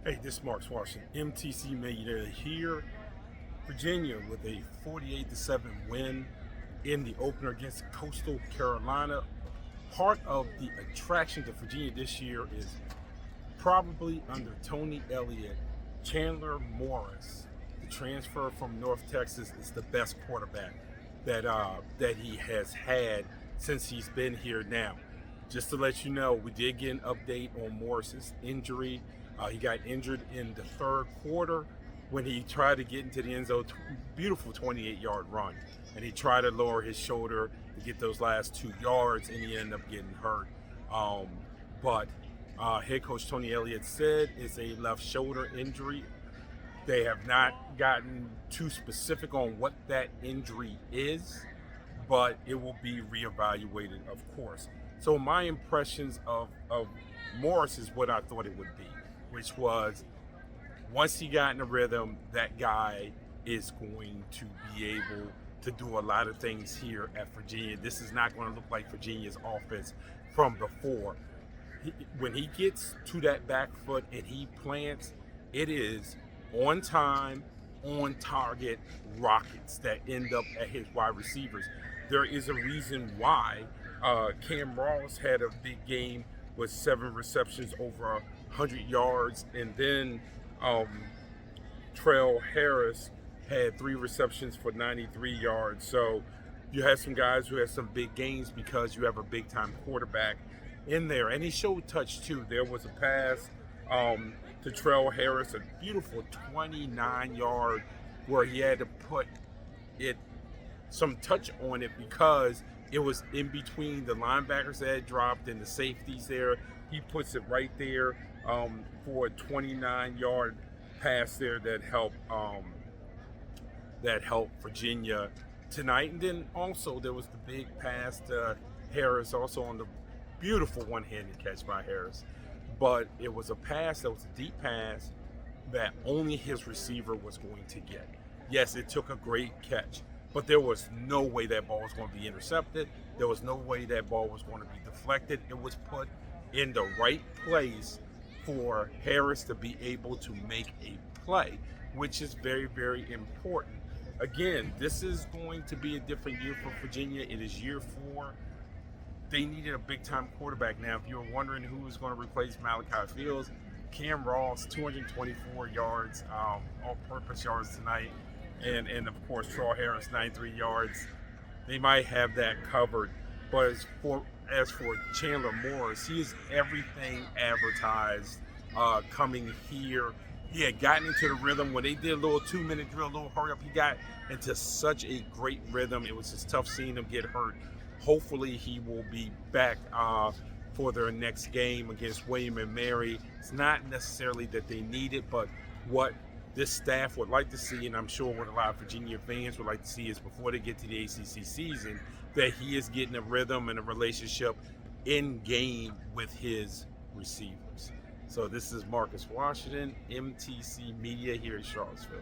Hey, this is Mark Washington, MTC Millionaire here. Virginia with a 48-7 win in the opener against Coastal Carolina. Part of the attraction to Virginia this year is probably under Tony Elliott, Chandler Morris, the transfer from North Texas, is the best quarterback that he has had since he's been here now. Just to let you know, we did get an update on Morris's injury. He got injured in the third quarter when he tried to get into the end zone. Beautiful 28-yard run. And he tried to lower his shoulder to get those last 2 yards, and he ended up getting hurt. But head coach Tony Elliott said it's a left shoulder injury. They have not gotten too specific on what that injury is, but it will be reevaluated, of course. So my impressions of Morris is what I thought it would be, which was once he got in a rhythm, that guy is going to be able to do a lot of things here at Virginia. This is not going to look like Virginia's offense from before. When he gets to that back foot and he plants, it is on time, on target rockets that end up at his wide receivers. There is a reason why Cam Ross had a big game with 7 receptions over 100 yards, and then Trell Harris had 3 receptions for 93 yards. So you had some guys who had some big games because you have a big-time quarterback in there. And he showed touch, too. There was a pass to Trell Harris, a beautiful 29-yard where he had to put it some touch on it because it was in between the linebackers that had dropped and the safeties there. He puts it right there for a 29-yard pass there that helped Virginia tonight. And then also there was the big pass to Harris, also on the beautiful one-handed catch by Harris. But it was a pass that was a deep pass that only his receiver was going to get. Yes, it took a great catch, but there was no way that ball was going to be intercepted. There was no way that ball was going to be deflected. It was put in the right place for Harris to be able to make a play, which is very, very important. Again, this is going to be a different year for Virginia. It is year 4. They needed a big-time quarterback. Now, if you're wondering who is going to replace Malachi Fields, Cam Ross, 224 yards, all-purpose yards tonight, and of course, Trell Harris, 93 yards. They might have that covered. But as for Chandler Morris, he is everything advertised coming here. He had gotten into the rhythm when they did a little 2-minute drill, a little hurry up. He got into such a great rhythm. It was just tough seeing him get hurt. Hopefully he will be back for their next game against William and Mary. It's not necessarily that they need it, but what this staff would like to see, and I'm sure what a lot of Virginia fans would like to see, is before they get to the ACC season, that he is getting a rhythm and a relationship in game with his receivers. So this is Marcus Washington, MTC Media here in Charlottesville.